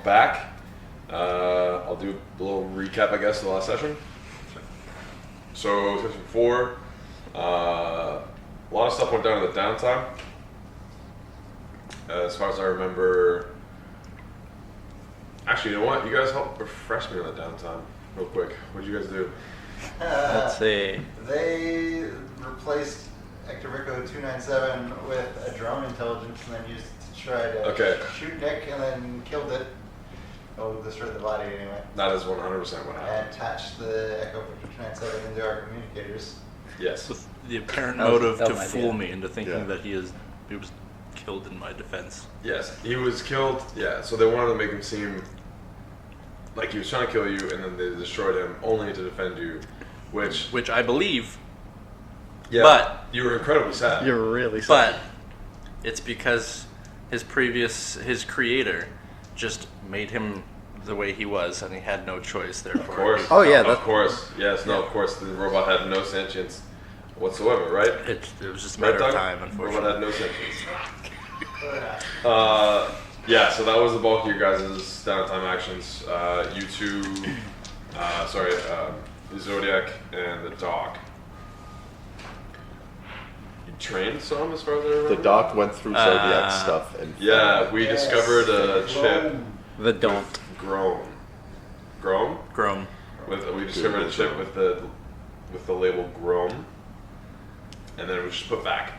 back. I'll do a little recap, I guess, of the last session. So, session 4, a lot of stuff went down in the downtime. As far as I remember, actually, you know what? You guys help refresh me on the downtime real quick. What did you guys do? Let's see. They replaced Ectorico 297 with a drone intelligence and then used it to try to shoot Nick and then killed it. Oh, destroyed the body anyway. That is 100% what happened. And attached the Echo 297 into our communicators. Yes. With the apparent motive to my fool idea. me into thinking that he was killed in my defense. Yes, he was killed. Yeah, so they wanted to make him seem like he was trying to kill you, and then they destroyed him only to defend you, which I believe. Yeah, but you were incredibly sad. You're really sad. But it's because his creator just made him the way he was, and he had no choice. Therefore, Of course. Oh, yeah, Of course. Yes. No. Of course. The robot had no sentience whatsoever. Right. it was just a matter of time. The Unfortunately, robot had no sentience. Yeah. So that was the bulk of your guys' downtime actions. You two, the Zodiac and the Doc. You trained some, as far as I remember. The Doc went through Zodiac stuff and Yeah, we discovered a chip. The don't. Grome. Grom. We discovered a chip with the label Grome, and then it was just put back.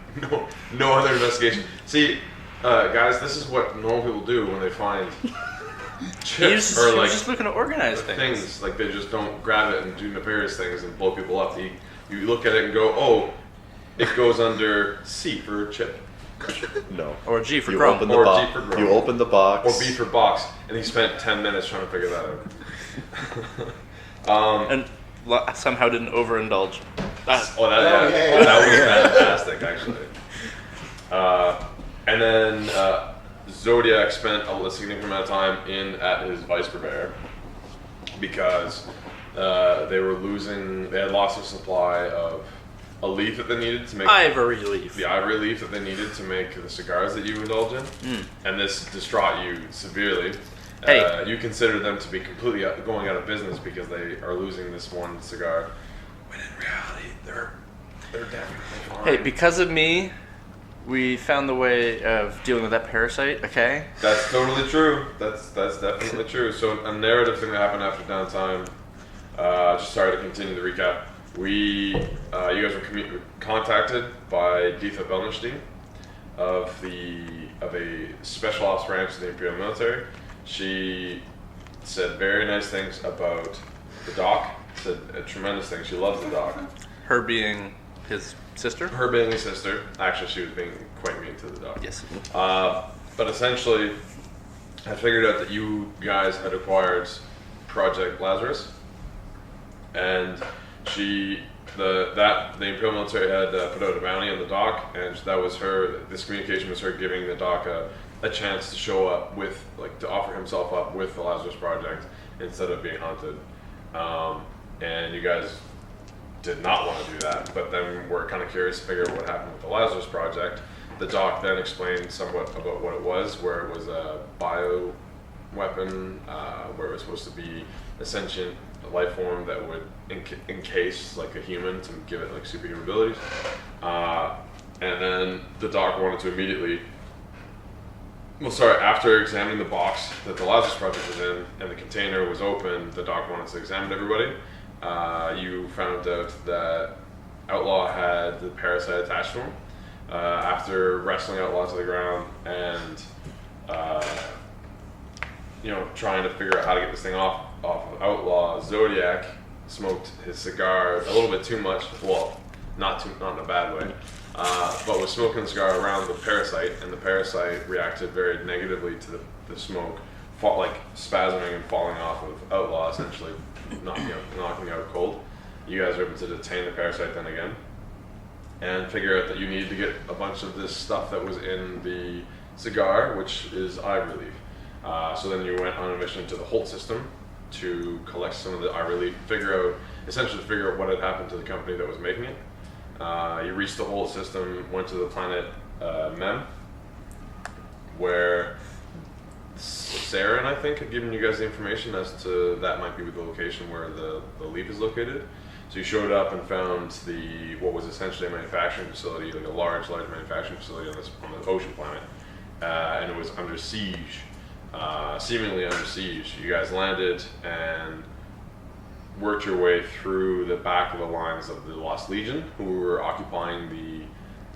No other investigation. See, guys, this is what normal people do when they find chips He or was just looking to organize things. Like they just don't grab it and do nefarious things and blow people up. You look at it and go, oh, it goes under C for chip. No. Or G for You Grom. open the Or box. G for Grom. You open the box. Or B for box, and he spent 10 minutes trying to figure that out. And somehow didn't overindulge. That was fantastic, actually. And then Zodiac spent a significant amount of time at his vice purveyor because they had lost a supply of a leaf that they needed to make Ivory leaf. the ivory leaf that they needed to make the cigars that you indulge in, and this distraught you severely. Hey. You consider them to be completely going out of business because they are losing this one cigar, when in reality they're definitely fine. Hey, because of me, we found the way of dealing with that parasite. Okay. That's totally true. That's definitely true. So a narrative thing that happened after downtime. Just sorry to continue the recap. You guys were contacted by Deetha Belnerstein of a special ops branch of the Imperial Military. She said very nice things about the Doc. Said tremendous things. She loves the Doc. Her being his sister. Her being his sister. Actually, she was being quite mean to the Doc. Yes. But essentially, I figured out that you guys had acquired Project Lazarus, and the Imperial Military had put out a bounty on the Doc, and that was her. This communication was her giving the Doc a chance to show up to offer himself up with the Lazarus Project instead of being hunted. And you guys did not want to do that, but then we're kind of curious to figure out what happened with the Lazarus Project. The Doc then explained somewhat about what it was, where it was a bio weapon, where it was supposed to be a sentient life form that would encase like a human to give it like superhuman abilities. And then the Doc wanted to immediately, after examining the box that the Lazarus Project was in and the container was open, the Doc wanted to examine everybody. You found out that Outlaw had the parasite attached to him. After wrestling Outlaw to the ground and trying to figure out how to get this thing off of Outlaw, Zodiac smoked his cigar a little bit too much. Well, not in a bad way, but was smoking the cigar around the parasite, and the parasite reacted very negatively to the smoke, spasming and falling off of Outlaw, essentially knocking out cold. You guys were able to detain the parasite then again, and figure out that you needed to get a bunch of this stuff that was in the cigar, which is ivory leaf. So then you went on a mission to the Holt system to collect some of the ivory leaf, figure out what had happened to the company that was making it. You reached the Holt system, went to the planet Mem, where Saren, I think, had given you guys the information as to that might be the location where the leaf is located. So you showed up and found what was essentially a manufacturing facility, like a large manufacturing facility on the ocean planet, and it was under siege, seemingly under siege. You guys landed and worked your way through the back of the lines of the Lost Legion, who were occupying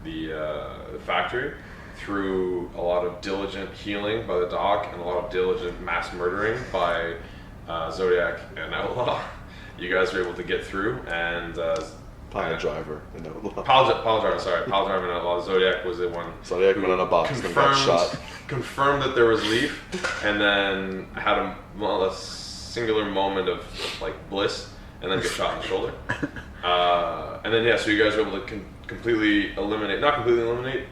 the factory, through a lot of diligent healing by the doc and a lot of diligent mass murdering by Zodiac and Outlaw. You guys were able to get through, and Pile driver and Outlaw. Pile driver and Outlaw. Zodiac was the one. Zodiac went on a box and got shot. Confirmed that there was leaf, and then had a singular moment of like bliss, and then get shot in the shoulder. And then so you guys were able to completely eliminate, not completely eliminate,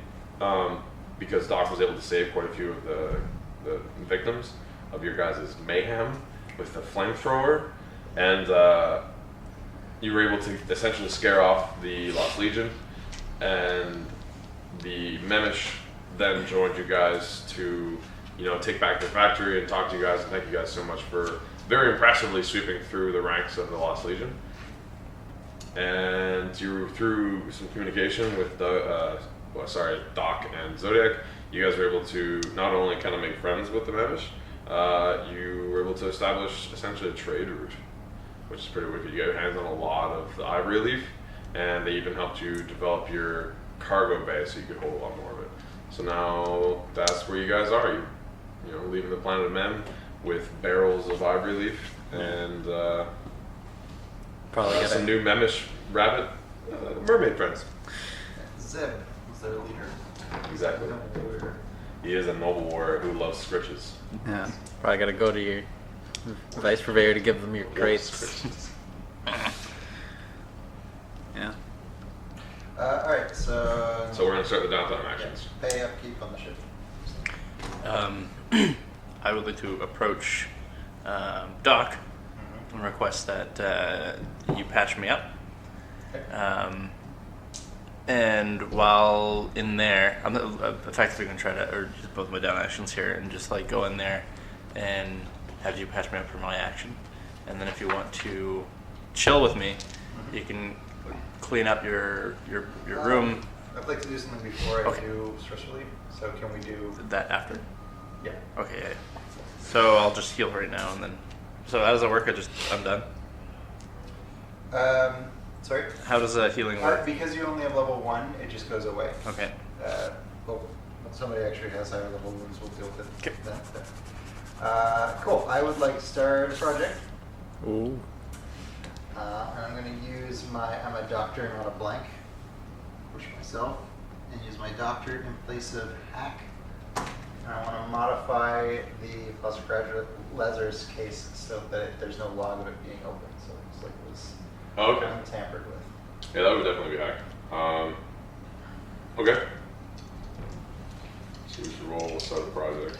because Doc was able to save quite a few of the victims of your guys' mayhem with the flamethrower, and you were able to essentially scare off the Lost Legion, and the Memish then joined you guys to, take back the factory and talk to you guys, and thank you guys so much for very impressively sweeping through the ranks of the Lost Legion. And you, through some communication with Doc and Zodiac, you guys were able to not only kind of make friends with the Memish, you were able to establish essentially a trade route, which is pretty wicked. You got your hands on a lot of the ivory leaf, and they even helped you develop your cargo bay so you could hold a lot more of it. So now that's where you guys are. You're leaving the planet of Men with barrels of ivory leaf and Probably some new Memish rabbit mermaid friends. Zeb was their leader. Exactly. He is a noble warrior who loves scritches. Yeah. Probably gotta go to your vice purveyor to give them your crates. Yeah. Alright, so So we're gonna start the downtime actions. pay upkeep on the ship. I would like to approach Doc and request that you patch me up. And while in there, I'm effectively going to try to, or use both my down actions here, and just like go in there and have you patch me up for my action. And then if you want to chill with me, you can clean up your room. I'd like to do something before I Okay. do stress relief. So can we do? That after? Yeah. Okay. Yeah. So I'll just heal right now, and then. So how does it work? I'm done. Sorry. How does healing work? Because you only have level 1, it just goes away. Okay. Well, when somebody actually has higher level wounds, we'll deal with it. Okay. Then. Cool. I would like to start a project. Ooh. And I'm going to use I'm a doctor, not a blank. Push myself and use my doctor in place of hack. And I want to modify the postgraduate Lazarus case so that there's no log of it being open. So it looks like it was Okay. untampered with. Yeah, that would definitely be hacked. Okay. So we should roll. We'll start the project.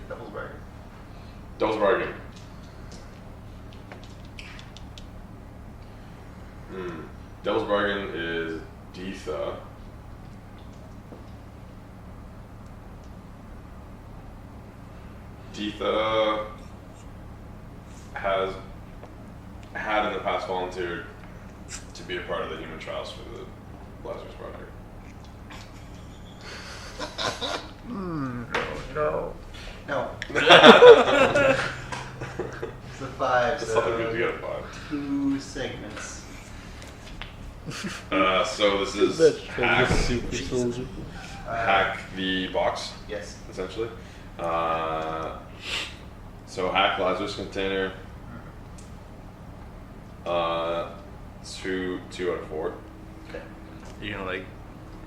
Devil's bargain. Devil's bargain. Devil's bargain is Deetha. Deetha has had in the past volunteered to be a part of the human trials for the Lazarus Project. No. It's a 5, That's something good to so get a 5. 2 segments. So this is hack, super soldier. hack the box, Yes. essentially. So hack Lazarus container. 2 out of 4. Okay. You're gonna like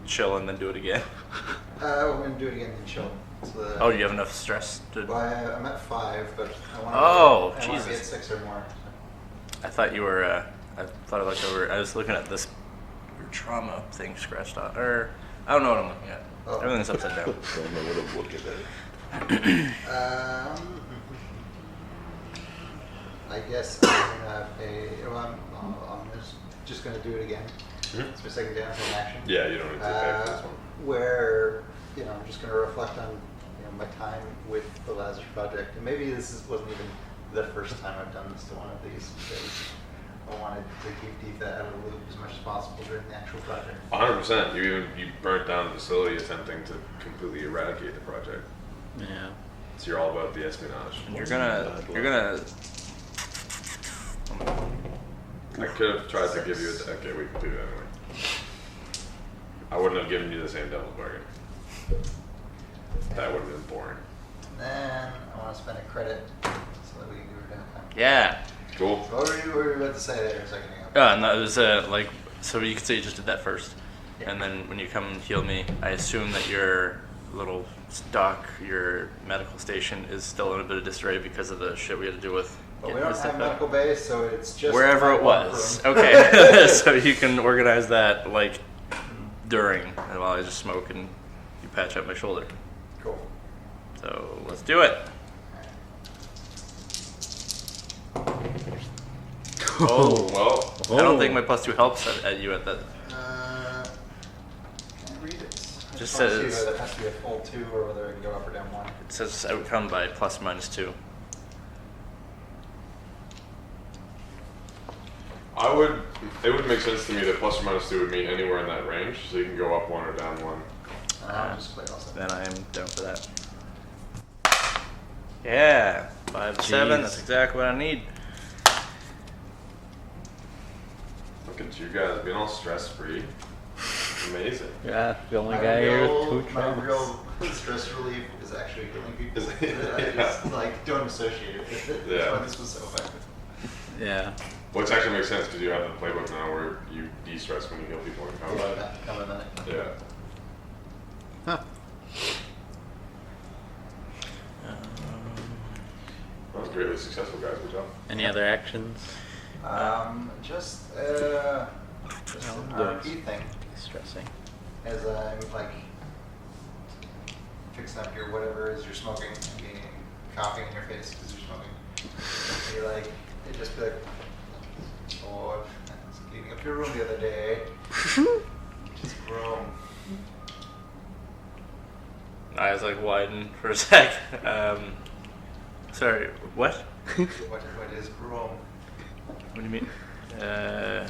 chill and then do it again. We're going to do it again and chill. So Oh, you have enough stress to. Well, I'm at 5, but I want Oh, to get Jesus. 6 or more. I thought you were. I thought I looked over. I was looking at this your trauma thing scratched out, or I don't know what I'm looking at. Oh. Everything's upside down. Don't know what I'm looking at. I guess I'm going to pay. Well, I'm just going to do it again. It's my second downtime action. Yeah, you don't need to pay for this one. Where I'm just going to reflect on my time with the Lazarus Project, and maybe wasn't even the first time I've done this to one of these, because I wanted to keep Deetha out of the loop as much as possible during the actual project. 100%. You burnt down the facility attempting to completely eradicate the project. Yeah. So you're all about the espionage. And you're gonna. I could have tried to give you a. Okay, we can do that anyway. I wouldn't have given you the same devil's bargain. That would have been boring. And then I want to spend a credit so that we can do our downtime. Yeah. Cool. So what were you about to say there a second ago? No, it was like, so you could say you just did that first. Yeah. And then when you come and heal me, I assume that your little stock, your medical station is still in a bit of disarray because of the shit we had to do with But we getting don't this have stuff out. medical base, so it's just Wherever my it one was. room. Okay. So you can organize that like during, and while I just smoke and you patch up my shoulder. Cool. So let's do it. Oh, well. I don't think my +2 helps at you at that. Can I read it? I Just wanna see says- whether it has to be a full 2 or whether I can go up or down 1. It says outcome by ±2. It would make sense to me that plus or minus 2 would mean anywhere in that range, so you can go up 1 or down 1. I'll just play also. Then I am down for that. Yeah, 5 7. Jeez. That's exactly what I need. Look at you guys being all stress-free. Amazing. Yeah, the only My guy here real- with 2 My traumas. real stress relief is actually healing people. Is it? I just like don't associate it with it. That's Yeah. why this was so effective. Yeah. Which actually makes sense because you have the playbook now where you de-stress when you heal people in combat. Yeah, come in a minute. Yeah. Huh. That was greatly successful, guys. Good job. Any other actions? Just No, an good. RP thing. Stressing. As I'm like fixing up your whatever it is you're smoking and being coughing in your face because you're smoking. You're like, it just be like, oh, I was cleaning up your room the other day. Just groan. Eyes like widen for a sec. Sorry, what? What is groan? What do you mean? Yeah.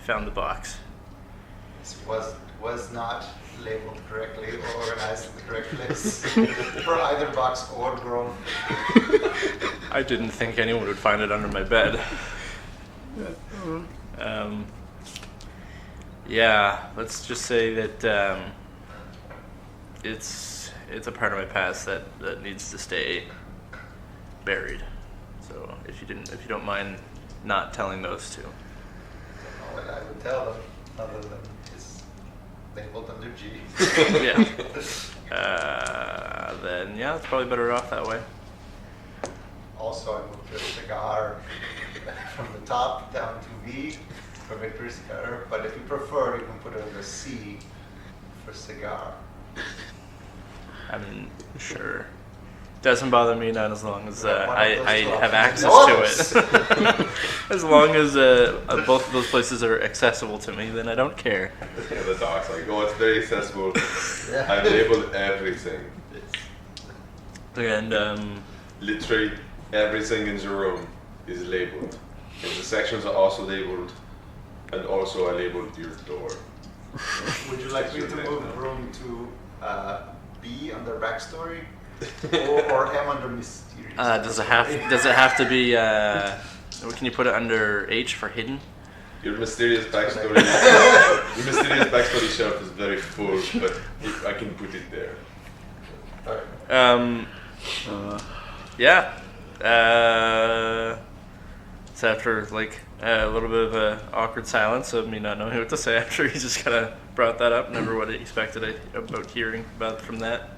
Found the box. This was not labeled correctly or organized in the correct place for either box or groan. I didn't think anyone would find it under my bed. Yeah, let's just say that it's a part of my past that needs to stay buried. So if you don't mind not telling those two. I don't know what I would tell them other than it's labeled under G. Yeah. Then yeah, it's probably better off that way. Also, I moved the cigar from the top down to V for Victory Cigar, but if you prefer, you can put it under C for cigar. I mean, sure. Doesn't bother me, not as long as One of I those have access options. to it. As long as both of those places are accessible to me, then I don't care. Yeah, the dog's like, oh, it's very accessible. Yeah. I've labeled everything. And Literally everything in the room is labeled. And the sections are also labeled. And also I labeled your door. Would you like me to move the room to B under backstory or M under mysterious? does it have to be? Can you put it under H for hidden? Your mysterious backstory. Your mysterious backstory shelf is very full, but I can put it there. Alright. Yeah. So after like a little bit of a awkward silence of me not knowing what to say, I'm sure he just kind of brought that up. Never would have expected about hearing about from that.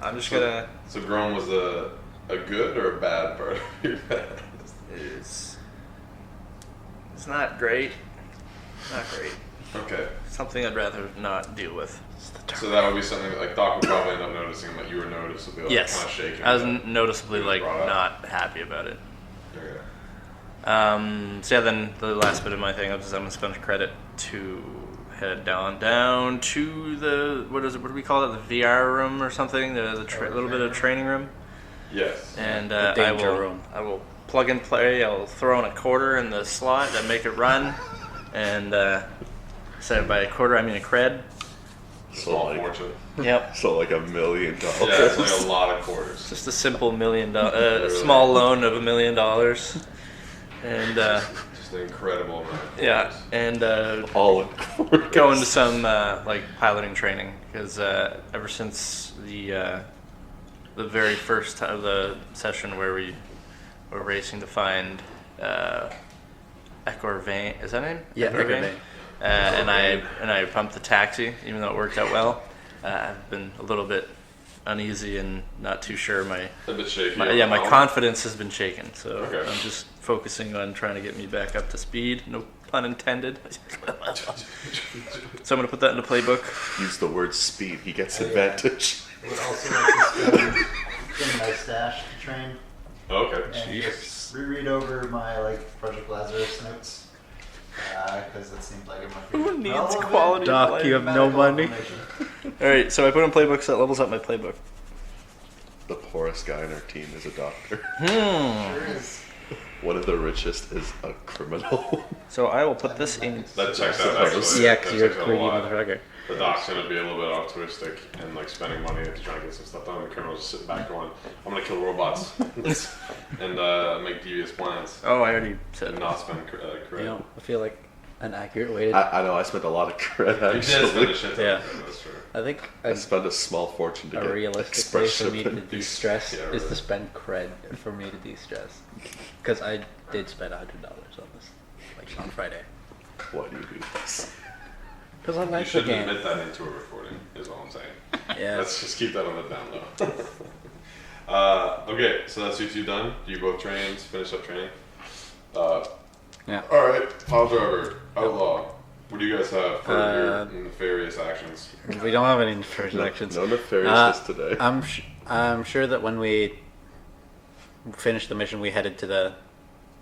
I'm just gonna. So Grown was a good or a bad part of your past? It's not great. Not great. Okay. Something I'd rather not deal with. So that would be something that, like, Doc would probably end up noticing that you were noticeably like, Yes. kind of shaking. I was that noticeably it was like brought up. not happy about it. Okay. So yeah, then the last bit of my thing is I'm gonna spend credit to head down to the what do we call it? The VR room or something? The little bit of training room. Yes. And The danger room. I will plug and play. I'll throw in a quarter in the slot and make it run. And set it by a quarter, I mean a cred. Small like, fortune. Yep. So like $1 million. Yeah, it's like a lot of quarters. Just a simple small loan of $1 million. And Just an incredible amount. Of yeah, quarters. and All in quarters. go into some like piloting training because ever since the very first time of the session where we were racing to find Ecorvain, is that name? Yeah, Ecorvain. Ecorvain. And I pumped the taxi, even though it worked out well. I've been a little bit uneasy and not too sure. A bit shaky. My confidence has been shaken. So Okay. I'm just focusing on trying to get me back up to speed. No pun intended. So I'm gonna put that in the playbook. Use the word speed. He gets advantage. I would also like to spend in my stash to train Okay. and just reread over my like Project Lazarus notes because it seems like it might be Who needs relevant. quality? Doc, you have no Medical money. information. All right, so I put in playbooks. That levels up my playbook. The poorest guy in our team is a doctor. Sure is. One of the richest is a criminal. So I will put this in. That checks out actually. Yeah, That because you're a checks out greedy lot. motherfucker. The doc's gonna be a little bit altruistic and like spending money to try and get some stuff done. The criminal's just sitting back going, "I'm gonna kill robots and make devious plans Oh, I already said and it. not spend credit." You know, I feel like an accurate way to. I know. I spent a lot of credit You did spend a actually. shit ton Yeah. of credit, that's true. I think I spent a small fortune to a get realistic way express for me to shipment. de-stress Yeah, is really. to spend cred for me to de-stress. Because I did spend $100 on this, like on Friday. Why do you do this? Because I You like the shouldn't game. admit that into a recording, is all I'm saying. Yeah. Let's just keep that on the down low. Okay, so that's you two done. You both trained, finish up training. Yeah. Alright, pile driver, outlaw. What do you guys have for Uh, your nefarious actions? We don't have any nefarious actions. No nefariousness Uh, today. I'm sure that when we finished the mission, we headed to the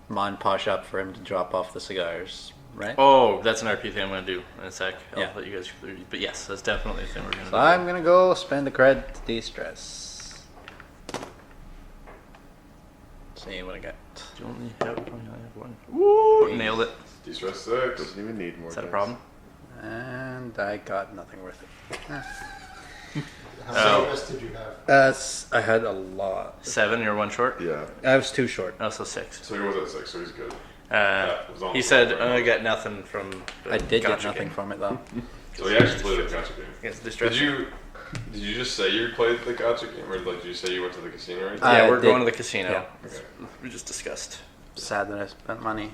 Mon Pa shop for him to drop off the cigars, right? Oh, that's an RP thing I'm gonna do in a sec. I'll Yeah. let you guys. But yes, that's definitely a thing we're gonna So do. I'm gonna go spend the cred to de-stress. See what I got. You only have one. Woo! Nailed it. De-stress 6. Doesn't even need more. Is that a dice. problem? And I got nothing worth it. How Oh. many rest did you have? I had a lot. 7, you're 1 short. Yeah. I was too short. Oh, so 6. So he was at 6, so he's good. it was He almost said, over. "I got nothing from." The I did get gotcha nothing game." from it though. So he actually played the gotcha game. Against Did distress. you just say you played the gotcha game, or like did you say you went to the casino or anything? I Yeah, we're did. going to the casino. Yeah. Okay. We just discussed. Sad that I spent money.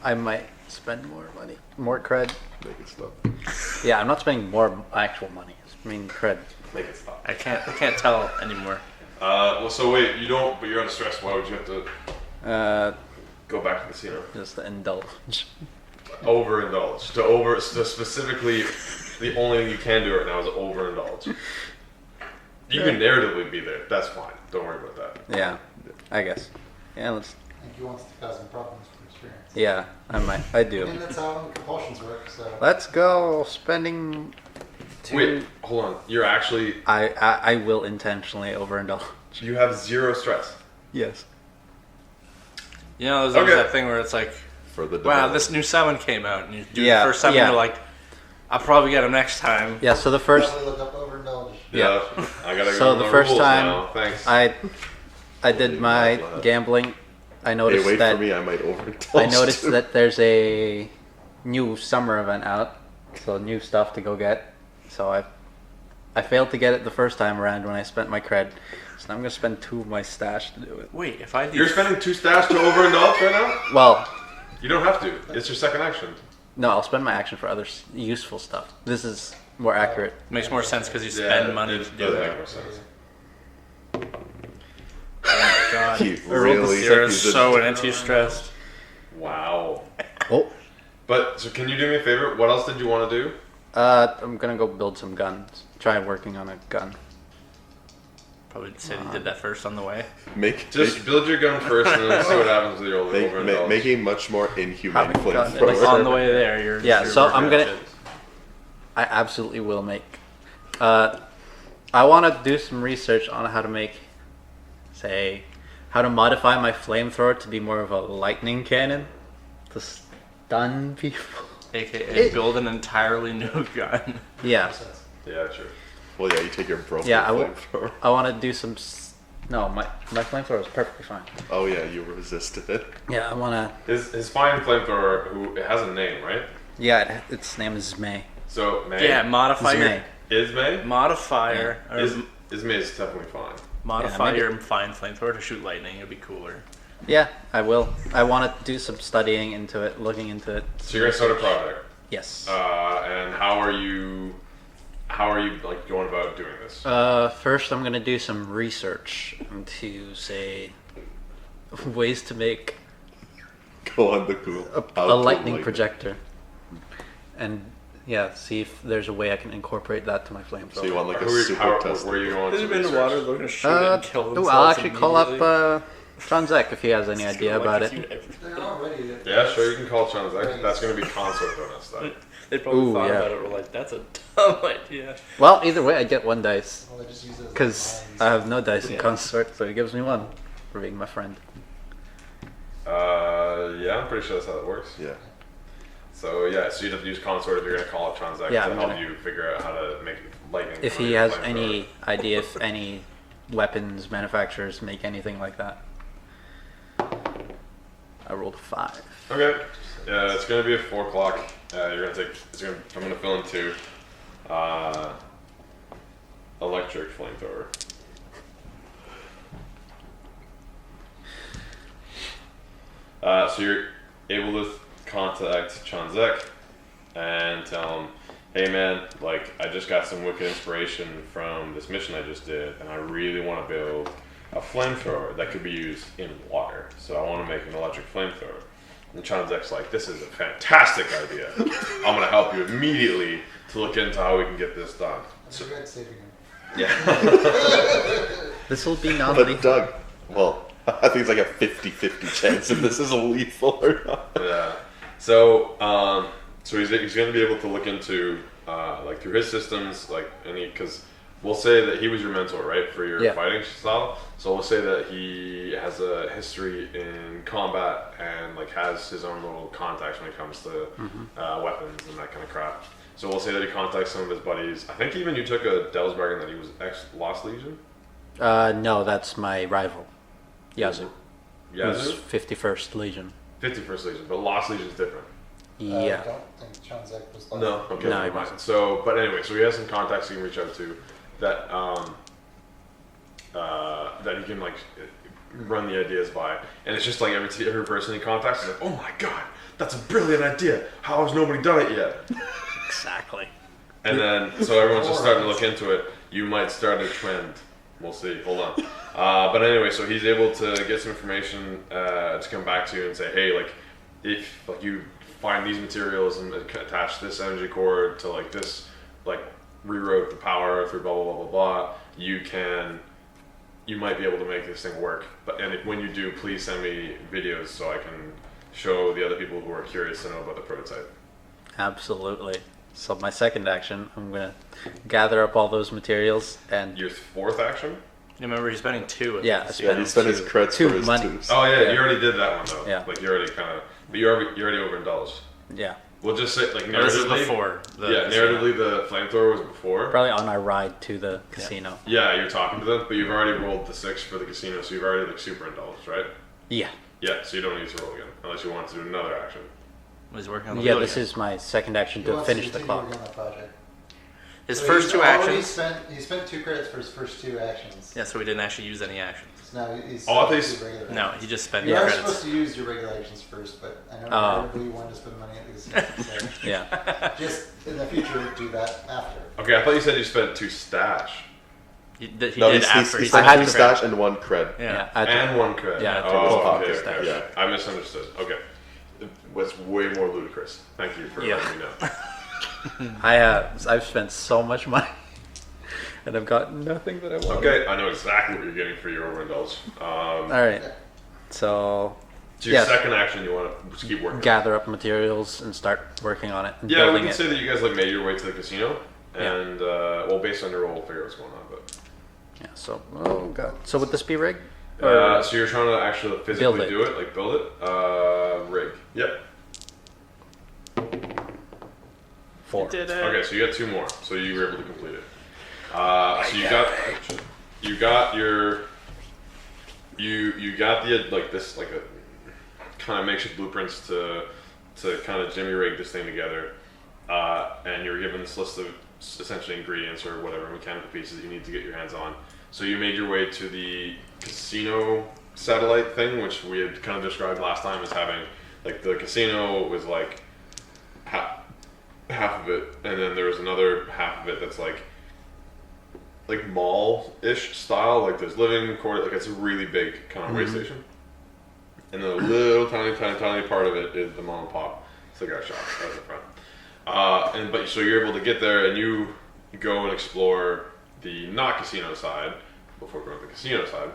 I might spend more money, more cred. Make it stop. Yeah, I'm not spending more actual money. I mean cred. Make it stop. I can't tell anymore. Well, so wait, you don't, but you're under stress. Why would you have to go back to the casino? Just to indulge. Overindulge. So specifically, the only thing you can do right now is overindulge. You can narratively be there. That's fine. Don't worry about that. Yeah, I guess. Yeah, let's. I think he wants to cause some problems for experience. Yeah, I might. I I do. mean, that's how compulsions work, so. Let's go spending. Wait, hold on. You're actually, I will intentionally overindulge. you have 0 stress. Yes. You know, there's always Okay. that thing where it's like, For the wow, development. this new summon came out, and you do Yeah, the first summon, yeah. you're like, I'll probably get him next time. Yeah. So the first, Probably look up overindulge. Yeah. I gotta So go the with my first rules time now. Thanks. I did my gambling. I Hey, noticed wait that for me. I might overindulge. I noticed too. that there's a new summer event out, so new stuff to go get. So I failed to get it the first time around when I spent my cred. So now I'm gonna spend 2 of my stash to do it. Wait, if I do, You're spending 2 stash to overindulge right now? Well, You don't have to. It's your second action. no, I'll spend my action for other useful stuff. This is more accurate. makes more sense because you spend money to do does it. make more sense. Oh my god, He really you're he's a- so anti-stressed. Wow. Oh, But so can you do me a favor? What else did you want to do? I'm gonna go build some guns. Try working on a gun. Probably said he did that first on the way. Make Just build your gun first and then see what happens with your overindulge. make a much more inhumane Haven't gotten it. Like flamethrower. on the way there, you're Yeah, you're so working I'm on gonna- shit. I absolutely will make. I want to do some research on how to make, say, how to modify my flamethrower to be more of a lightning cannon to stun people. AKA build an entirely new gun. Yeah, Yeah, sure. Well, yeah, you take your broken yeah. flamethrower. I want to do some. No, my flamethrower is perfectly fine. Oh yeah, you resisted it. Yeah, I want to. His fine flamethrower, who it has a name, right? Yeah, its name is May. So May. Yeah, modify It's your May. Is May? modifier. Or Is May is definitely fine. modify maybe- your fine flamethrower to shoot lightning. It'd be cooler. Yeah, I will. I want to do some studying into it, looking into it. So you're gonna start a project. Yes. And how are you like going about doing this? First, I'm gonna do some research into, say, ways to make Go on the Google. a lightning projector, and yeah, see if there's a way I can incorporate that to my flamethrower. So you want like a Who are you- super how- test? where are you going They've to been in research? water. They're gonna shoot it and kill themselves. I'll actually call up immediately. Tranzek if he has any It's idea gonna about it. electrocute everything. They're already. Yeah, sure. You can call Transact. That's gonna be consort donuts though. They probably Ooh, thought yeah. about it. Were like, that's a dumb idea. Well, either way, I get one dice Well, they just use it as because lines. I have no dice in Yeah. consort, so he gives me one for being my friend. Yeah, I'm pretty sure that's how it works. Yeah. So yeah, so you'd have to use consort if you're gonna call up Transact Yeah, to I'm help gonna- you figure out how to make lightning. If from he your has flamethrower. any idea if any weapons manufacturers make anything like that. I rolled a 5. Okay. Yeah, it's gonna be at 4 o'clock. You're gonna take. I'm gonna fill in 2. Electric flamethrower. So you're able to contact Chanzek and tell him, hey man, like I just got some wicked inspiration from this mission I just did, and I really want to build a flamethrower that could be used in water. So I want to make an electric flamethrower. And Chanzek's like, this is a fantastic idea. I'm gonna help you immediately to look into how we can get this done. That's a good saving him. Yeah. This will be But non-lethal. Doug, well, I think it's like a 50-50 chance if this is lethal or not. Yeah. So, so he's going to be able to look into, like through his systems, like because we'll say that he was your mentor, right, for your Yeah. fighting style. So we'll say that he has a history in combat and like has his own little contacts when it comes to weapons and that kind of crap. So we'll say that he contacts some of his buddies. I think even you took a devil's bargain that he was Lost Legion. No, that's my rival, Yazoo. Yazoo? Who's 51st Legion. 51st Legion, but Lost Legion is different. I Yeah. don't think Chanzek was like No, okay, No, never he mind. wasn't. So, but anyway, so he has some contacts he can reach out to that that he can like run the ideas by, and it's just like every person he contacts is like, oh my god, that's a brilliant idea. How has nobody done it yet? Exactly. And then so everyone's just starting to look into it. You might start a trend. We'll see. Hold on. But anyway, so he's able to get some information to come back to you and say, hey, like if like you find these materials and attach this energy cord to like this, like reroute the power through blah blah blah blah blah, you might be able to make this thing work. But when you do, please send me videos so I can show the other people who are curious to know about the prototype. Absolutely. So my second action, I'm gonna gather up all those materials and Your fourth action? You remember he's spending 2. At Yeah, this. Yeah, he spent his creds Two for his money. twos. Oh yeah, Yeah. you already did that one though. Yeah. Like you already kind of, but you're already overindulged. yeah, We'll just say like No, this is narratively. before. Yeah, narratively the flamethrower was before. probably on our ride to the casino. Yeah, you're talking to them, but you've already rolled the 6 for the casino, so you've already like super indulged, right? Yeah, Yeah, so you don't need to roll again unless you want to do another action. He's working on the yeah. wheel This again. is my second action He to wants finish the continue clock. working on the project. His So first he's 2 already actions. He spent 2 credits for his first 2 actions. Yeah, so we didn't actually use any actions. So now he's Oh, I thought supposed he's- to do regular No, actions. he just spent You the are credits. supposed to use your regular actions first, but I know Oh. everybody wanted to spend money at the casino. So Yeah, just in the future, do that after. Okay, I thought you said you spent 2 stash He No, did he's after he spent spent I had two to- stash and 1 cred. Yeah. I had to- and 1 credit. Yeah, I had to oh, pull okay, the okay, stash. okay. I misunderstood. Okay, it was way more ludicrous. Thank you for Yeah. letting me know. I've spent so much money, and I've got nothing that I want. Okay, I know exactly what you're getting for your overindulge. All right. So So your Yes. second action, you want to just keep working. Gather up materials and start working on it. And Yeah, we building can it. say that you guys like made your way to the casino, Yeah. and well, based on your roll, we'll figure out what's going on. But Yeah. So, oh god. So would this be rig? so you're trying to actually physically Build it. do it, like build it. Rig. Yep. 4. Did it. Okay, so you got 2 more, so you were able to complete it. So you got your you got the like this like a kind of makeshift blueprints to kind of jimmy rig this thing together, and you're given this list of essentially ingredients or whatever mechanical pieces that you need to get your hands on. So you made your way to the casino satellite thing, which we had kind of described last time as having like the casino was like half of it, and then there was another half of it that's like mall-ish style, like there's living quarter, like it's a really big kind of way station, and then a little tiny part of it is the mom and pop cigar shop at the front. But so you're able to get there and you go and explore the not casino side before going to the casino side,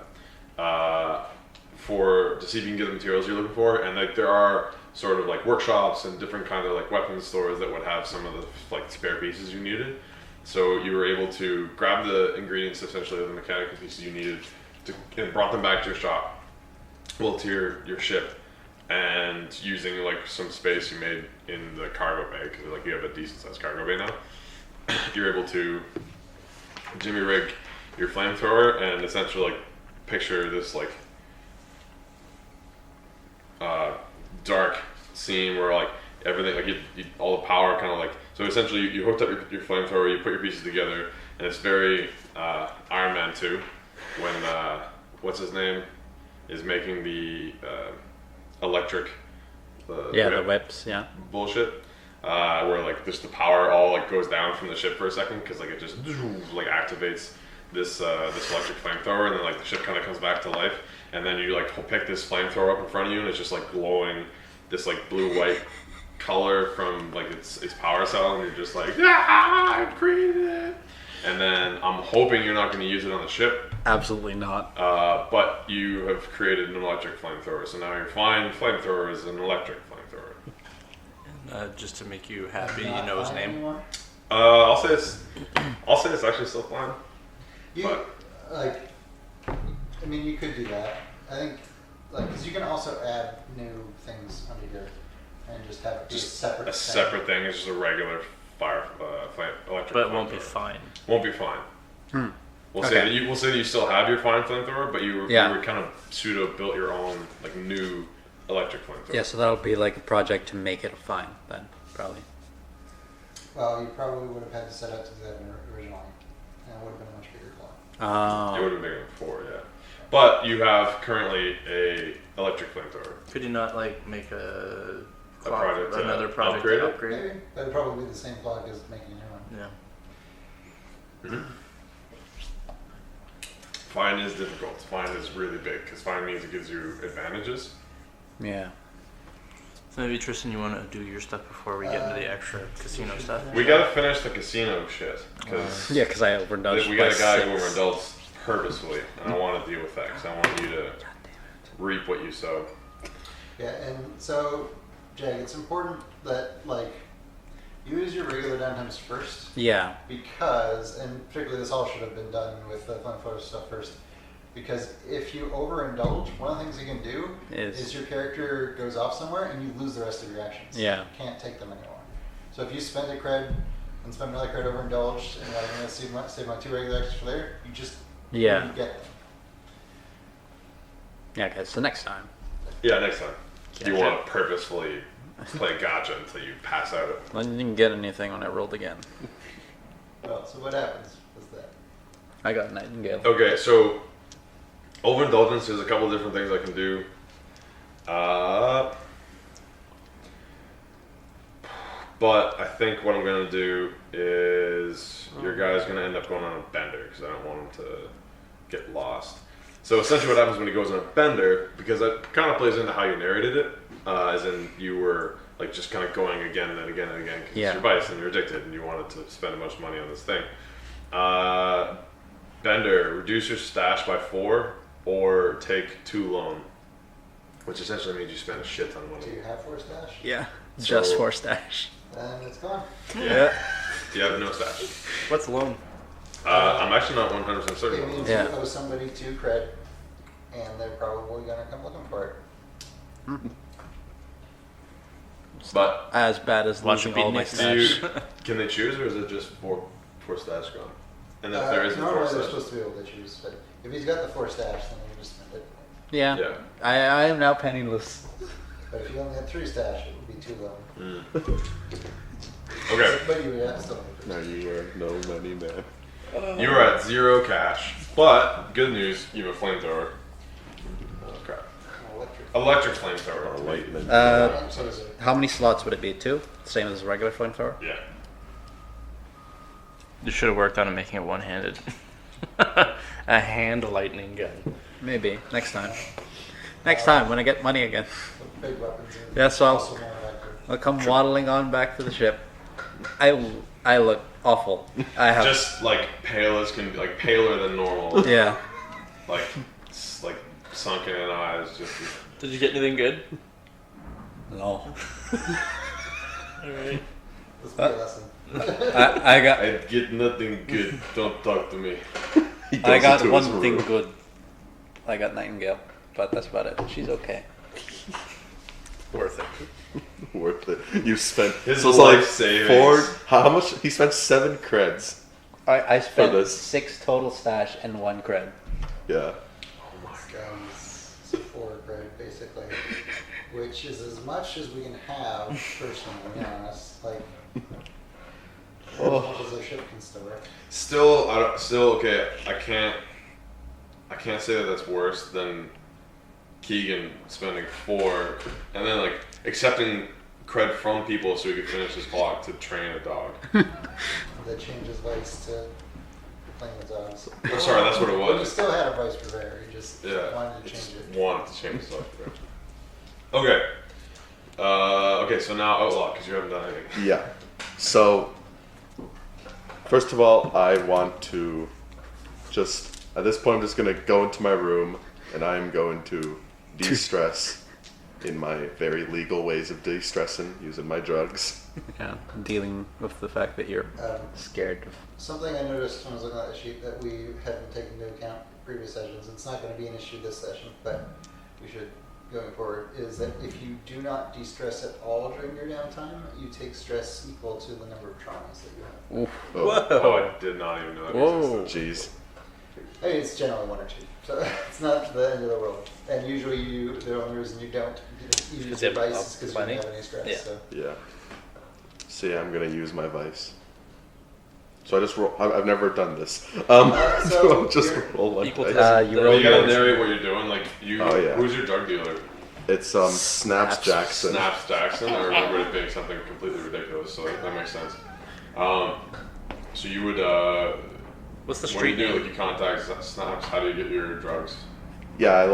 to see if you can get the materials you're looking for, and like there are sort of like workshops and different kind of like weapons stores that would have some of the like spare pieces you needed. So you were able to grab the ingredients, essentially, of the mechanical pieces you needed, and brought them back to your shop, well, to your ship, and using like some space you made in the cargo bay, because like you have a decent sized cargo bay now, you're able to jimmy rig your flamethrower and essentially like picture this like dark scene where like everything like all the power kind of like. So essentially, you hooked up your flamethrower, you put your pieces together, and it's very Iron Man 2 when what's his name is making the electric The whips. Yeah. bullshit, where like just the power all like goes down from the ship for a second because like it just like activates this electric flamethrower, and then like the ship kind of comes back to life, and then you like pick this flamethrower up in front of you, and it's just like glowing this like blue-white color from like its power cell, and you're just like, yeah, I created it. And then I'm hoping you're not going to use it on the ship, Absolutely not. but you have created an electric flamethrower, so now your fine flamethrower is an electric flamethrower. Just to make you happy, you know his name. Anymore? I'll say it's actually still fine. You But- like, I mean, you could do that. I think, like, because you can also add new things under here and just have it be a separate. A separate thing is just a regular electric. But it won't be flamethrower. fine. Won't be fine. We'll say Okay. that you still have your fine flamethrower, but you were kind of pseudo built your own like new electric flamethrower. Yeah. So that'll be like a project to make it fine then, probably. Well, you probably would have had to set out to do that originally, and it would have been a much bigger plot. It would have been bigger than 4, yeah. But you have currently a electric flamethrower. Could you not like make A project to another project upgrade to it? upgrade? Maybe, but it'd probably be the same clock as making a new one. Yeah. Fine is difficult. Fine is really big because fine means it gives you advantages. Yeah. So maybe Tristan, you want to do your stuff before we get into the extra casino stuff? We gotta finish the casino shit because Yeah, because I overdosed. we got by a guy 6. who overindulged purposefully, and I want to deal with that because I want you to reap what you sow. Yeah, and so, Jag, it's important that, like, you use your regular downtimes first, Yeah. because, and particularly this all should have been done with the flamethrower stuff first, because if you overindulge, one of the things you can do is your character goes off somewhere and you lose the rest of your actions. Yeah. You can't take them anymore. So if you spend a cred and spend another cred overindulged, and I'm going to save my 2 regular actions for later, you just you get them. Yeah. Okay. So next time. Yeah, next time. You Gotcha. want to purposefully play gotcha until you pass out. I didn't get anything when I rolled again. Well, so what happens with that? I got Nightingale. Okay, so overindulgence, there's a couple different things I can do. But I think what I'm going to do is your guy's going to end up going on a bender because I don't want him to get lost. So essentially what happens when he goes on a bender, because that kind of plays into how you narrated it, as in you were like just kind of going again and again and again because Yeah. it's your vice and you're addicted and you wanted to spend a bunch of money on this thing. Bender, reduce your stash by 4 or take 2 loan. Which essentially means you spend a shit ton of Do money. you have 4 stash? Yeah, So- just for stash. Then it's gone. Yeah. You have no stash. What's loan? I'm actually not 100% certain. It on means this. Yeah. you owe somebody 2 cred, and they're probably gonna come looking for it. But As bad as Watch losing it be all my next do stash. you, can they choose, or is it just 4 stash gone? And if there isn't 4 normally they're stash, supposed to be able to choose, but if he's got the 4 stash, then you just spend it. Yeah. yeah. I am now penniless. But if you only had 3 stash, it would be too low. Okay. But you would have still have Now you are no money man. You are at 0 cash, but good news, you have a flamethrower. Oh crap! electric. Electric flamethrower. Oh, lightning. How many slots would it be? 2? Same as a regular flamethrower? Yeah. You should have worked on it making it one-handed. A hand lightning gun. Maybe. Next time. Next time when I get money again. Big weapons. Are Yeah, so also more electric. I'll come waddling on back to the ship. I look awful. I have Just like pale as can be, like paler than normal. yeah. Like sunken in eyes. Just Did you get anything good? No. Alright. This will be a lesson. I got I get nothing good. Don't talk to me. He goes I got into one his thing room. good. I got Nightingale, but that's about it. She's okay. Worth it. Worth it. You spent His so it's life like savings. 4. How much? He spent 7 creds. I spent this. 6 total stash and 1 cred. Yeah. It's 4 cred, basically. Which is as much as we can have, personally, to be honest. Like, as much as a ship can store. Still, okay. I can't say that that's worse than Keegan spending 4 and then like accepting cred from people so he could finish his clock to train a dog. That changes vice to playing with dogs. Oh, sorry, that's what it was. But he still had a vice purveyor. He just Yeah. wanted to change it. Wanted to change the software. Okay. Okay, so now Outlaw, because you haven't done anything. Yeah. So, first of all, I want to just, at this point, I'm just going to go into my room and I'm going to de-stress in my very legal ways of de-stressing, using my drugs. Yeah, dealing with the fact that you're scared of. Something I noticed when I was looking at the sheet that we hadn't taken into account in previous sessions, it's not going to be an issue this session, but we should going forward, is that if you do not de-stress at all during your downtime, you take stress equal to the number of traumas that you have. Oof. Oh, Oh, I did not even know that Whoa. existed. jeez. I mean, it's generally 1 or 2, so it's not the end of the world. And usually the only reason you don't use Because your you have vice is because you money? don't have any stress. Yeah. So. Yeah. So yeah, I'm going to use my vice. So I just roll. I've never done this. So So I'll just you're roll one equal dice. to- You The- roll You gotta yours. narrate what you're doing. Like you, Oh, yeah. who's your drug dealer? It's Snaps Jackson. Snaps Jackson. I remember it being something completely ridiculous, so that makes sense. So you would, What's the what do street you do? name? Like you contact Snaps. How do you get your drugs? Yeah,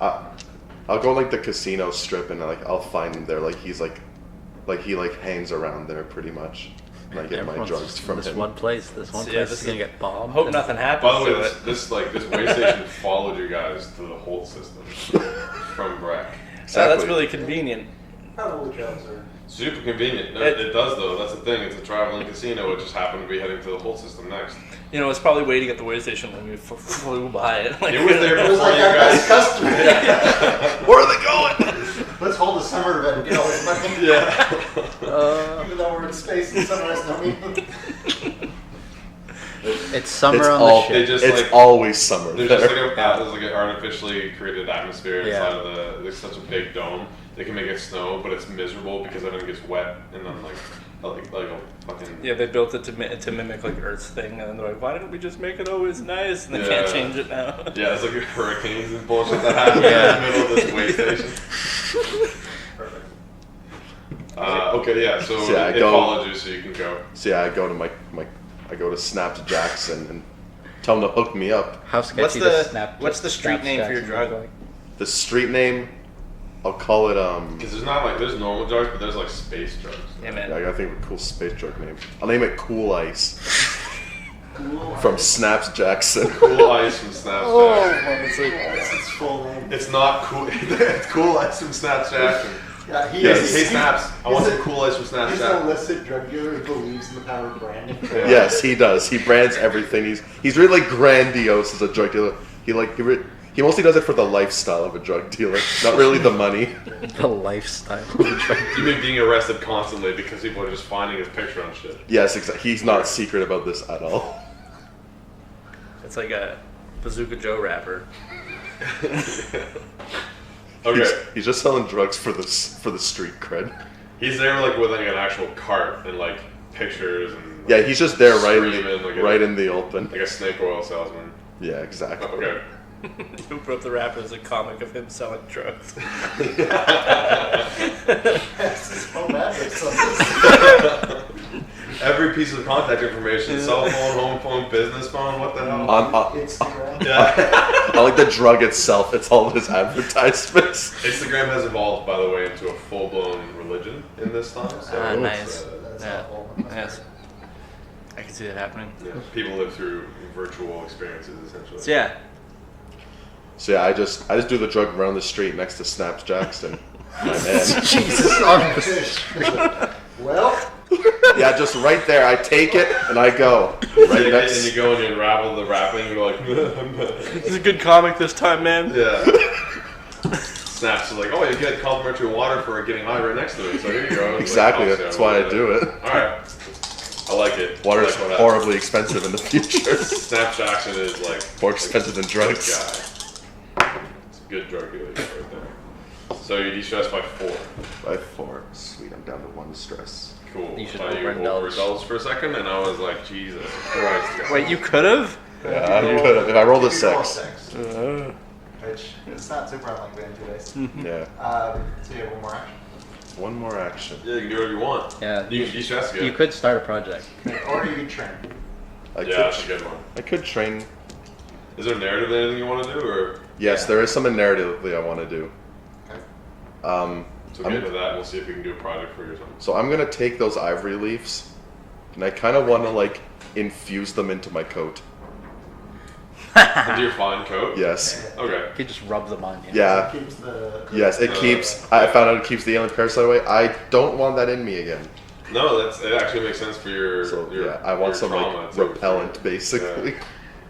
I'll go like the casino strip and I'll find him there. Like he's like he hangs around there pretty much. And I get my Everyone's drugs from this him. one place. This one Yeah, place this is gonna is- get bombed. Hope and- nothing happens By the way, to this, it. this way station followed you guys to the Holt system from Breck. Yeah, that's Exactly. really convenient. Probably drugs are. Super convenient. No, It- it does though. That's the thing. It's a traveling casino. It just happened to be heading to the Holt system next. You know, it's probably waiting at the way station when we flew by it. Like, It was there It was before like you our best guys. customer. Where are they going? Let's hold a summer event and get all this money. Yeah. Even though we're in space and summer has no meaning. It's summer It's on all- the They ship. just It's like always summer there's there. just like an artificially created atmosphere Yeah. inside of the. There's such a big dome. They can make it snow, but it's miserable because everything gets wet and then like a fucking. Yeah, they built it to mimic like Earth's thing, and then they're like, why didn't we just make it always nice? And they Yeah. can't change it now. Yeah, it's like hurricanes and bullshit that happen Yeah. in the middle of this way station. Perfect. Okay, yeah. So So, yeah, it go- followed you, so you can go. So yeah, I go to I go to Snaps Jackson and tell him to hook me up. How sketchy What's does the- Snap? what's the street Snaps name for your Jackson drug? look like? The street name, I'll call it Because there's not like there's normal drugs, but there's like space drugs. Yeah, I man. gotta think of a cool space drug name. I'll name it Cool Ice. Cool from Ice. Snaps Jackson. Cool Ice from Snapchat. That's its full name. It's not cool. It's Cool Ice from Snapchat. Yeah, Yes. Hey Snaps, I want he's some Cool Ice from He's an Snapchat. illicit drug dealer who believes in the power of branding. Yes, he does. He brands everything. He's really like grandiose as a drug dealer. He mostly does it for the lifestyle of a drug dealer, not really the money. The lifestyle. You mean being arrested constantly because people are just finding his picture on shit. Yes, exactly. He's not secret about this at all. It's like a Bazooka Joe rapper. Okay, He's just selling drugs for the street cred. he's there like with like an actual cart and like pictures and Yeah, he's just there Screaming like in the open. like a snake oil salesman. Yeah, exactly. Okay. Who put up the rapper as a comic of him selling drugs? That's his home address. Every piece of contact information: cell phone, home phone, business phone. What the hell? Instagram. Yeah. I like the drug itself. It's all his advertisements. Instagram has evolved, by the way, into a full-blown religion in this time. So Ah, it's, nice. That's Yeah. awful. Yes. I can see that happening. yeah, people live through virtual experiences, essentially. So yeah, So yeah, I just do the drug around the street next to Snaps Jackson. My man. Jesus. Well, Yeah, just right there. I take it and I go right And you next. go and you unravel the wrapping, and you're like, it's a good comic this time, man. yeah. Snaps are like, oh, you get complimentary water for getting high right next to me. So here you go. It's Exactly. Like, oh, That's so why I yeah. do it. All right. I like it. Water I is like what horribly expensive in the future. happens. Snap Jackson is like More expensive than good drugs. guy. It's a good drug dealer right there. So you de-stress by 4. By 4. Sweet, I'm down to 1 stress. Cool. You should I thought overindulge. overindulged for a second, and I was like, Jesus Christ. guys. Wait, you could have? Yeah, you could have. If I rolled a if you roll 6. which it's not super unlikely in 2 days. Yeah. So you have one more action. One more action. Yeah, you can do whatever you want. Yeah. You can de-stress again. You could start a project. Or you can train. I Yeah, that's a good one. could train. Is there a narrative anything you want to do, or Yes, Yeah. there is something narratively I want to do. Okay. so get into that and we'll see if we can do a project for you or something. So I'm gonna take those ivory leaves, and I kind of want to like infuse them into my coat. Into your fine coat? Yes. Okay. You could just rub them on you. Yeah. Keeps the. Yes, it keeps. I found out it keeps the alien parasite away. I don't want that in me again. No, it actually makes sense for your. So your yeah, I want your some trauma like too. repellent, basically. Yeah.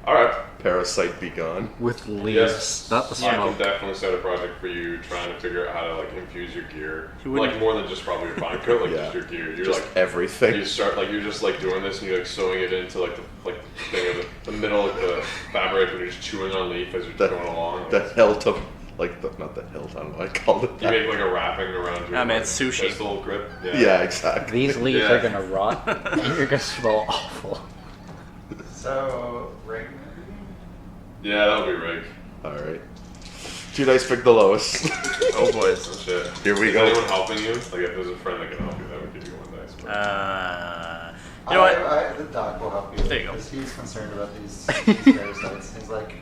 All right. Parasite be gone. With leaves, Yes. not the I smoke. can definitely set a project for you trying to figure out how to like infuse your gear. You wouldn't- Like more than just probably your fine coat, like Yeah. just your gear. You're Just like everything. you start like you're just like doing this and you're like sewing it into like the thing of the middle of the fabric and you're just chewing on leaf as you're The- going along. The hilt of not the hilt. I don't know what I called it. You That. make like a wrapping around your Ah, man, like, it's sushi. pistol grip. Yeah, exactly. These leaves Yeah. are gonna rot, and you're gonna smell awful. So, right. Yeah, that'll be rigged. All right. 2 dice pick the lowest. Oh boys. Oh shit. Here we Is go. anyone helping you? Like if there's a friend that can help you, that would give you 1 dice. but- You know what? The doc will help you. There you go. Because he's concerned about these parasites. He's like,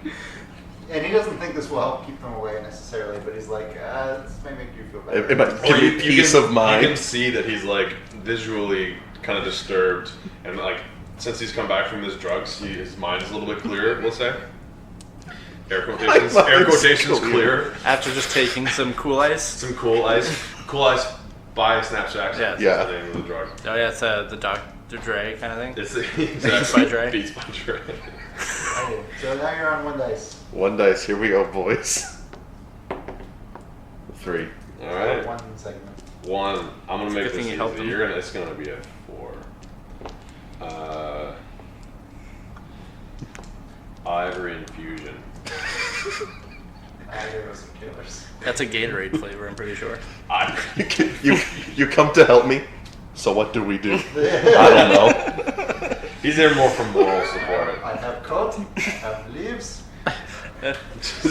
and he doesn't think this will help keep them away necessarily, but he's like, this may make you feel better. It might give you peace of mind. You can see that he's like visually kind of disturbed, and like since he's come back from his drugs, his mind is a little bit clearer. We'll say. Air quotations. My Air mind's quotations clear. clear. After just taking some cool ice. Some cool ice. Cool ice by Snapchat. Yeah. That's Yeah. the name of the drug. Oh yeah, it's the Dr. Dre kind of thing. It's Beats by Dre. Beats by Dre. Okay, so now you're on 1 dice. 1 dice. Here we go, boys. 3. All right. 1 segment. 1. I'm gonna make good this thing you helped easy. him. It's gonna be a 4. Ivory infusion. There was some killers. That's a Gatorade flavor, I'm pretty sure. You come to help me. So what do we do? I don't know. He's there more for moral support. I have coat, I have leaves. Yeah, he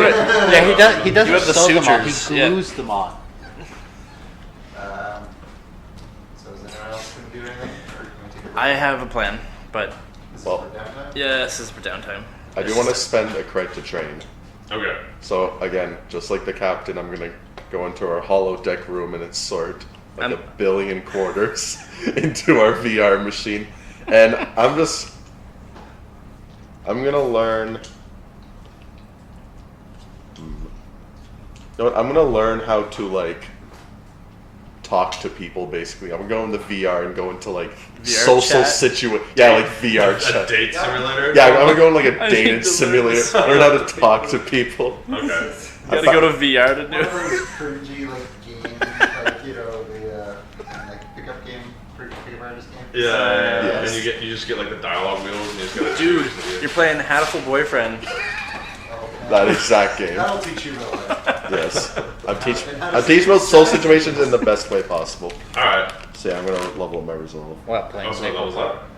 Yeah, he doesn't You have the sew them on. He sutures, yeah. glues them on. So is anyone else going to do anything? Or can we take a break? I have a plan, but This Well- is for downtime? yeah, this is for downtime. I do want to spend a credit to train. Okay. So again, just like the captain, I'm gonna go into our hollow deck room and insert like I'm- $1 billion quarters into our VR machine, and I'm just I'm gonna learn. You know what? I'm gonna learn how to like talk to people. Basically, I'm gonna go into VR and go into like VR social chat? situation. Yeah, like VR A chat. date simulator? Yeah, I'm gonna go in like a I dating need to simulator. learn Learn how to talk to people. Okay. You gotta go to VR to do One of it. those cringy like games, like the like pickup game, pickup artist game. Yeah. Yes. And you just get like the dialogue wheels and you just gotta Dude, choose the- you're playing Hatful Boyfriend. Oh, man. That exact game. That'll teach you real life. Yes. I'm teaching about social situations in the best way possible. Alright. So yeah, I'm gonna level up my resolve. Well, playing Also levels up.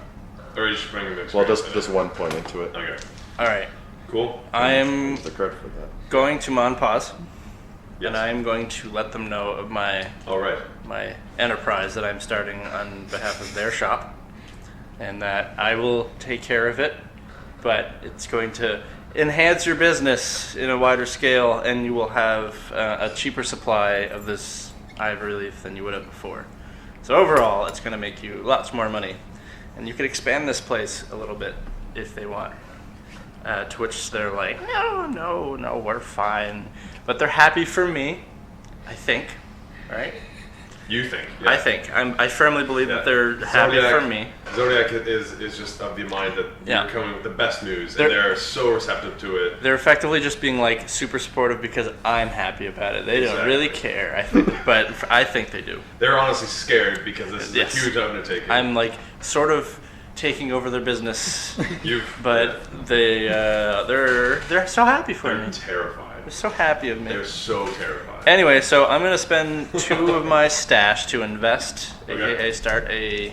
Or are you just bringing the Well, experience just in? 1 point into it. Okay. Alright. Cool. I am What's the credit for that? going to Monpause, Yes. and I am going to let them know of my Alright. enterprise that I'm starting on behalf of their shop, and that I will take care of it, but it's going to enhance your business in a wider scale, and you will have a cheaper supply of this ivory leaf than you would have before. So overall, it's going to make you lots more money, and you could expand this place a little bit if they want. To which they're like, no, we're fine. But they're happy for me, I think, right? You think. I think. I firmly believe that they're happy for me. Zodiac is just of the mind that Yeah. you're coming with the best news, They're- and they're so receptive to it. They're effectively just being like super supportive because I'm happy about it. They don't Exactly. really care, I think, but I think they do. They're honestly scared because this is Yes. a huge undertaking. I'm like sort of taking over their business, You, but they're so happy for they're me. terrified. They're so happy of me. They're so terrified. Anyway, so I'm gonna spend 2 of my stash to invest, Okay. aka start a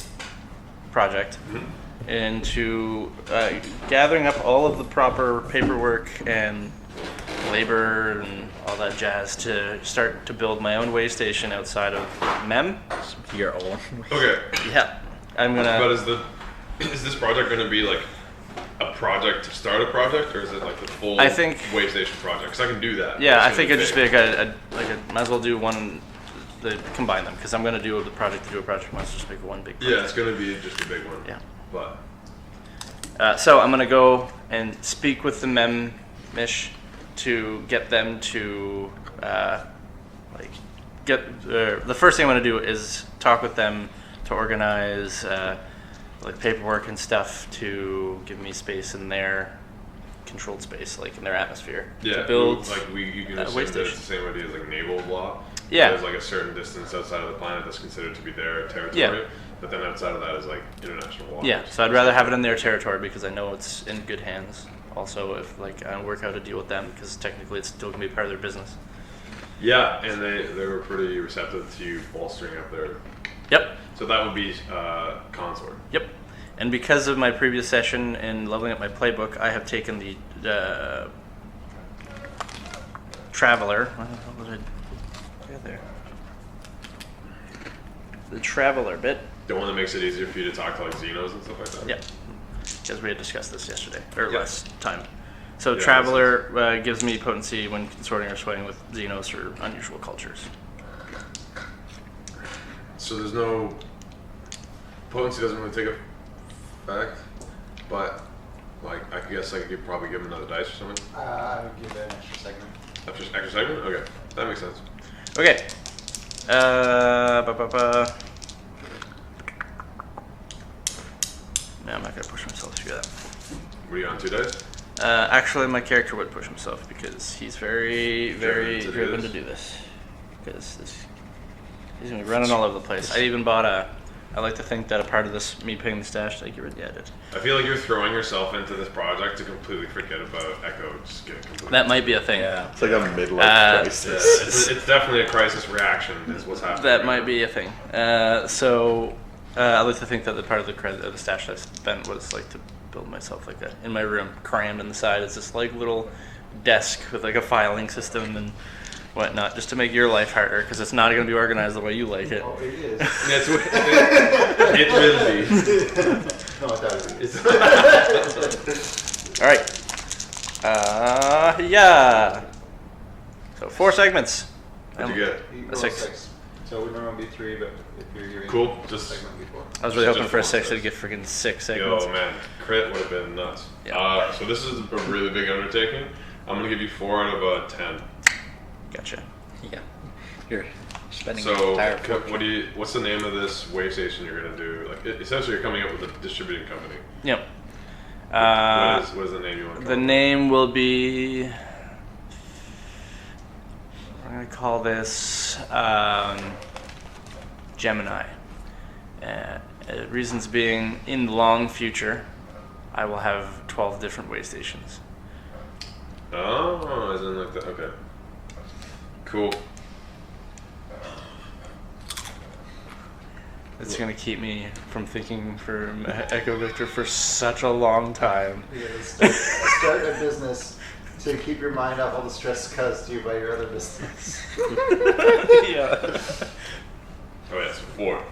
project, Mhm. into gathering up all of the proper paperwork and labor and all that jazz to start to build my own way station outside of MEM. Your own. Okay, Yeah, I'm but gonna. is this project going to be like a project to start a project, or is it like the full I think- way station project? Because I can do that. Yeah, I It's think gonna it'd just be like a might as well do one. Combine them because I'm gonna do the project to do a project. Might as well just make one big. Yeah, it's going to be just a big one. Yeah. But So I'm gonna go and speak with the Mem-ish to get them to the first thing I'm gonna do is talk with them to organize like paperwork and stuff to give me space in their controlled space, like in their atmosphere, yeah, to build. you can a assume way that it's station. the same idea as like naval law. Yeah. There's like a certain distance outside of the planet that's considered to be their territory. Yeah. But then outside of that is like international law. Yeah, so I'd rather have it in their territory because I know it's in good hands. Also, if like I work out a deal with them, because technically it's still gonna be part of their business. Yeah, and they were pretty receptive to you bolstering up their. Yep. So that would be consort. Yep. And because of my previous session in leveling up my playbook, I have taken the Traveler. What the hell did I get there? The Traveler bit. The one that makes it easier for you to talk to like Xenos and stuff like that. Yep. Because we had discussed this yesterday, or Yeah. last time. So Yeah, Traveler gives me potency when consorting or swaying with Xenos or unusual cultures. So there's no potency doesn't really take effect, but like I guess I could probably give him another dice or something. I would give it an extra segment. Extra segment. Okay, that makes sense. Okay. No, I'm not gonna push myself to do that. Were you on 2 dice? Actually, my character would push himself because he's very, very Driven to do driven this? to do this. Because he's gonna be running all over the place. I even bought I like to think that a part of this, me paying the stash, like you already did. I feel like you're throwing yourself into this project to completely forget about Echo. Just get completely. That might be a thing. Yeah. It's like a midlife Yeah, crisis. it's definitely a crisis reaction. Is what's happening. That right might now. be a thing. I like to think that the part of the credit of the stash that I spent was like to build myself like in my room, crammed in the side is this like little desk with like a filing system and whatnot, just to make your life harder because it's not going to be organized the way you like it. Oh, it is. That's what it will be. No, it doesn't. All right. Yeah. So 4 segments. What'd you get? You A roll 6. 6. So it would normally be 3, but if you're giving Cool, just- segment before. I was really Just hoping for a one 6 six. to get freaking 6 segments. Yo, man, crit would have been nuts. Yeah. So this is a really big undertaking. I'm gonna give you 4 out of 10. Gotcha. Yeah. You're spending So, your entire fortune. what's the name of this way station you're gonna do? Like, essentially, you're coming up with a distributing company. Yep. What is the name you want to call The it? name will be. I'm gonna call this Gemini. Reasons being, in the long future, I will have 12 different way stations. Oh, as in like that. Okay. Cool. It's gonna keep me from thinking for Echo Victor for such a long time. You gotta start a business to keep your mind off all the stress caused to you by your other business. Yeah. Oh yeah, so 4.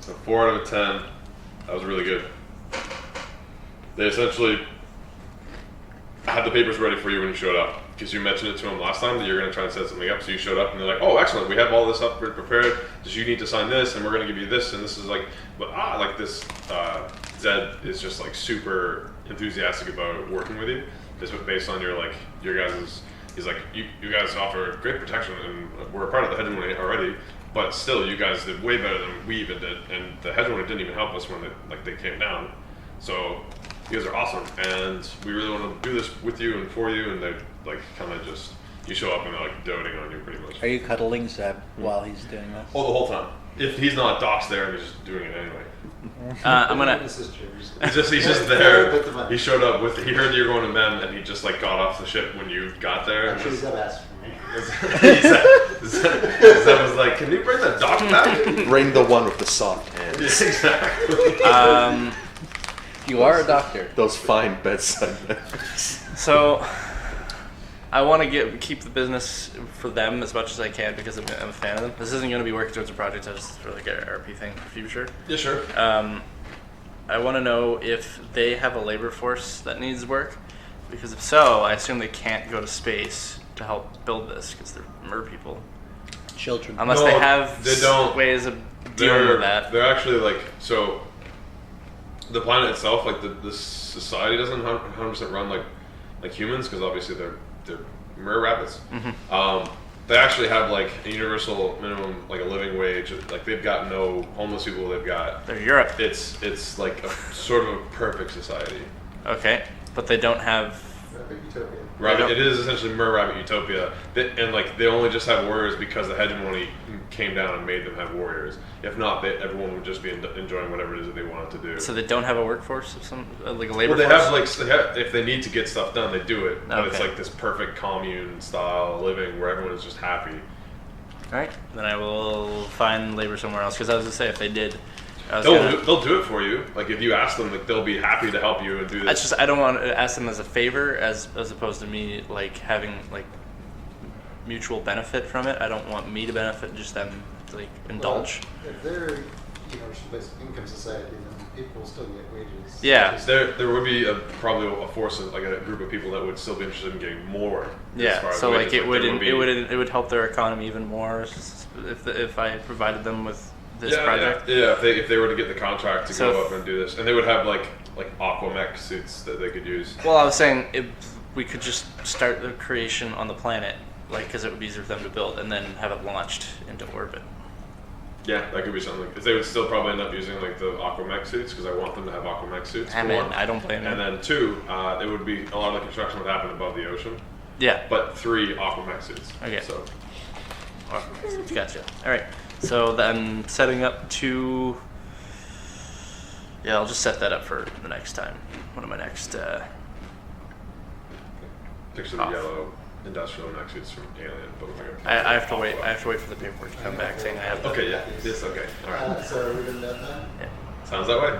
So 4 out of 10. That was really good. They essentially had the papers ready for you when you showed up, because you mentioned it to them last time that you're going to try and set something up. So you showed up and they're like, "Oh, excellent! We have all this up prepared. Just you need to sign this, and we're going to give you this, and this is like." But like this, Zed is just like super enthusiastic about working with you, just based on your guys'. He's like, you guys offer great protection, and we're a part of the hegemony already. But still, you guys did way better than we even did, and the hegemony didn't even help us when they came down. So you guys are awesome, and we really want to do this with you and for you. And they like kind of just you show up and they're like doting on you pretty much. Are you cuddling Zeb while he's doing this? Oh, the whole time. If he's not, Doc's there and he's just doing it anyway. I'm gonna. This is true. He's just there. He showed up with. He heard you were going to men, and he just like got off the ship when you got there. And Actually, just, Zeb asked for me. Zeb was like, "Can you bring the Doc back?" Bring the one with the soft hands. Exactly. You are a doctor. Those fine bedside manners. So, I want to keep the business for them as much as I can because I'm a fan of them. This isn't going to be working towards a project. I just for like an RP thing for future. Yeah, sure. I want to know if they have a labor force that needs work, because if so, I assume they can't go to space to help build this because they're mer people. Children. Unless No, they have they don't. ways of dealing with that. They're actually like so. The planet itself, like the society, doesn't 100% run like humans, because obviously they're mer rabbits. Mm-hmm. They actually have like a universal minimum, like a living wage. Like they've got no homeless people. They've got They're Europe. it's like a sort of a perfect society. Okay, but they don't have. Big utopia. Rabbit, it is essentially mer rabbit utopia, and like they only just have warriors because the hegemony came down and made them have warriors. If not, everyone would just be enjoying whatever it is that they wanted to do. So they don't have a workworce of some like a labor Well, they force. have if they need to get stuff done, they do it. But it's Okay. like this perfect commune style living where everyone is just happy. All right, then I will find labor somewhere else. Because I was gonna say if they did, I was gonna. They'll do it for you. Like if you ask them, like they'll be happy to help you and do That's this. just I don't want to ask them as a favor as opposed to me like having like mutual benefit from it. I don't want me to benefit, just them to like indulge. Well, if they're universal basic income society, then people still get wages. Yeah. Just- There would be probably a force of like a group of people that would still be interested in getting more. as Yeah, far as so like wages. it would there it would help their economy even more if I provided them with this project. Yeah. If they were to get the contract to So go if- up and do this, and they would have like aquamech suits that they could use. Well, I was saying if we could just start the creation on the planet, like because it would be easier for them to build, and then have it launched into orbit. Yeah, that could be something. Because they would still probably end up using like the aquamech suits, because I want them to have aquamech suits. I for mean, one. I don't blame And them. then 2, it would be a lot of the construction would happen above the ocean. Yeah. But 3 aquamech suits. Okay. So Gotcha. All right. So then setting up to. Yeah, I'll just set that up for the next time. One of my next. picture the Off. yellow industrial mech suits from Alien. But I have to wait. I have to wait for the paperwork to come back saying I have. Okay. Yeah. Yes. Okay. All right. So we're gonna done that. Yeah. Sounds that way.